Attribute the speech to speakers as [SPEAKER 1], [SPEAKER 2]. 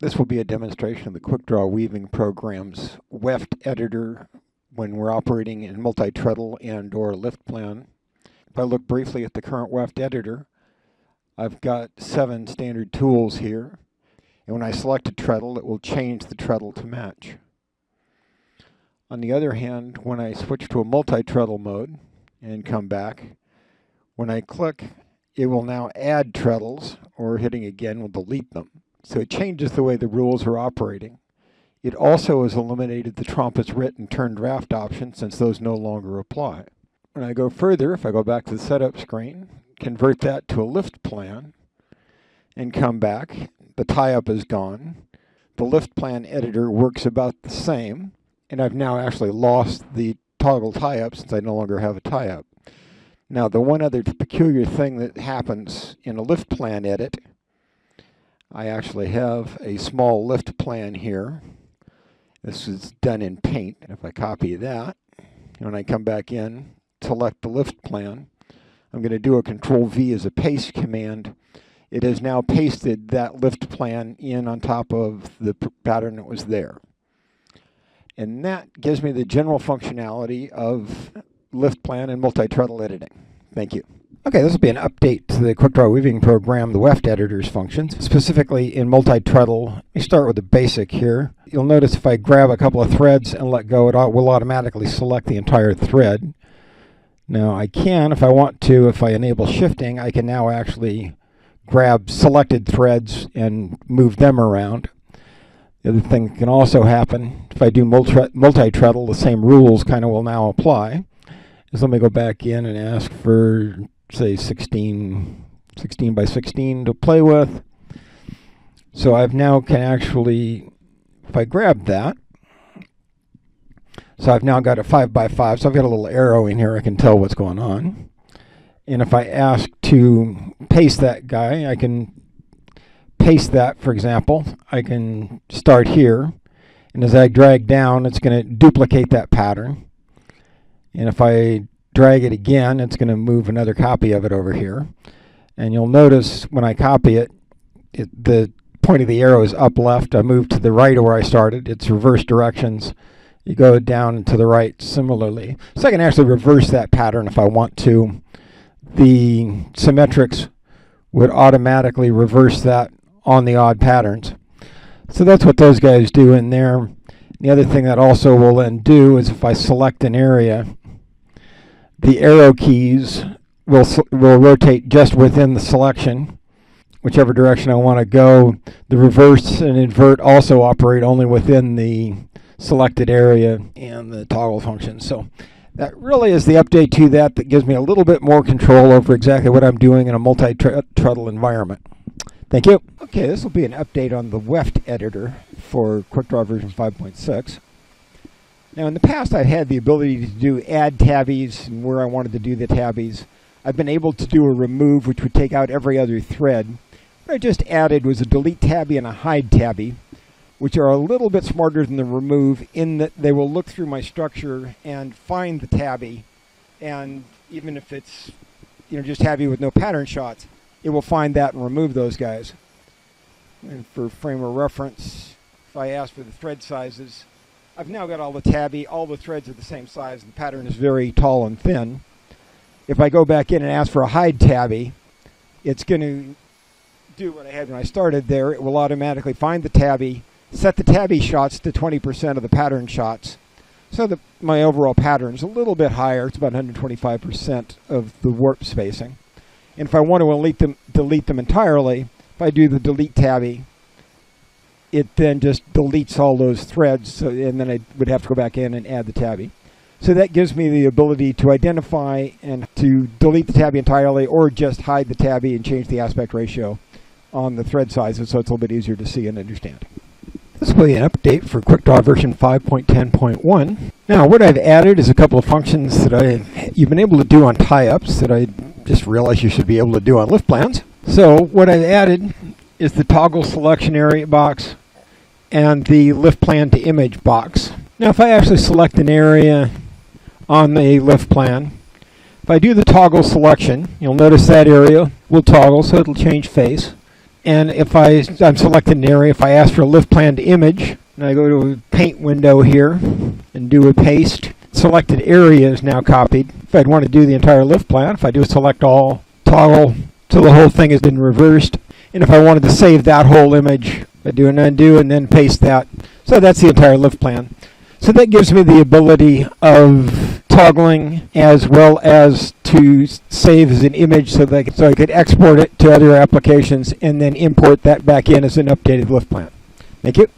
[SPEAKER 1] This will be a demonstration of the Quickdraw Weaving program's Weft Editor when we're operating in multi-treadle and or lift plan. If I look briefly at the current Weft Editor, I've got 7 standard tools here. And when I select a treadle, it will change the treadle to match. On the other hand, when I switch to a multi-treadle mode and come back, when I click, it will now add treadles, or hitting again will delete them. So it changes the way the rules are operating. It also has eliminated the trompe as writ and turn draft option since those no longer apply. When I go further, if I go back to the setup screen, convert that to a lift plan, and come back, the tie-up is gone. The lift plan editor works about the same, and I've now actually lost the toggle tie-up since I no longer have a tie-up. Now, the one other peculiar thing that happens in a lift plan edit, I actually have a small lift plan here. This is done in Paint. If I copy that, and when I come back in, select the lift plan, I'm going to do a Control-V as a paste command. It has now pasted that lift plan in on top of the pattern that was there. And that gives me the general functionality of lift plan and multi-treadle editing. Thank you. Okay, this will be an update to the Quickdraw Weaving program, the Weft Editor's functions, specifically in multi-treadle. Let me start with the basic here. You'll notice if I grab a couple of threads and let go, it will automatically select the entire thread. Now I can, if I want to, if I enable shifting, I can now actually grab selected threads and move them around. The other thing that can also happen, if I do multi-treadle, the same rules kind of will now apply. Is let me go back in and ask for, say, 16 by 16 to play with. So I've now can actually, if I grab that, so I've now got a 5 by 5, so I've got a little arrow in here, I can tell what's going on. And if I ask to paste that guy, I can paste that, for example. I can start here, and as I drag down, it's going to duplicate that pattern. And if I drag it again, it's going to move another copy of it over here. And you'll notice when I copy it, the point of the arrow is up left. I move to the right of where I started. It's reverse directions. You go down and to the right similarly. So I can actually reverse that pattern if I want to. The symmetrics would automatically reverse that on the odd patterns. So that's what those guys do in there. The other thing that also will then do is if I select an area, the arrow keys will rotate just within the selection, whichever direction I want to go. The reverse and invert also operate only within the selected area and the toggle function. So that really is the update to that gives me a little bit more control over exactly what I'm doing in a multi-treadle environment. Thank you. Okay, this will be an update on the Weft Editor for Quickdraw version 5.6. Now in the past I've had the ability to do add tabbies and where I wanted to do the tabbies. I've been able to do a remove which would take out every other thread. What I just added was a delete tabby and a hide tabby, which are a little bit smarter than the remove in that they will look through my structure and find the tabby, and even if it's just tabby with no pattern shots, it will find that and remove those guys. And for frame of reference, if I ask for the thread sizes, I've now got all the tabby, all the threads are the same size, and the pattern is very tall and thin. If I go back in and ask for a hide tabby, it's going to do what I had when I started there. It will automatically find the tabby, set the tabby shots to 20% of the pattern shots, so that my overall pattern is a little bit higher. It's about 125% of the warp spacing. And if I want to delete them entirely, if I do the delete tabby, it then just deletes all those threads, so, and then I would have to go back in and add the tabby. So that gives me the ability to identify and to delete the tabby entirely, or just hide the tabby and change the aspect ratio on the thread sizes so it's a little bit easier to see and understand. This will be an update for Quickdraw version 5.10.1. Now what I've added is a couple of functions that you've been able to do on tie-ups that I just realized you should be able to do on lift plans. So what I've added is the toggle selection area box and the lift plan to image box. Now if I actually select an area on the lift plan, if I do the toggle selection, you'll notice that area will toggle so it'll change face. And if I'm selecting an area, if I ask for a lift plan to image, and I go to a paint window here and do a paste, selected area is now copied. If I'd want to do the entire lift plan, if I do a select all, toggle till the whole thing has been reversed. And if I wanted to save that whole image, I do an undo and then paste that. So that's the entire lift plan. So that gives me the ability of toggling as well as to save as an image so I could export it to other applications and then import that back in as an updated lift plan. Thank you.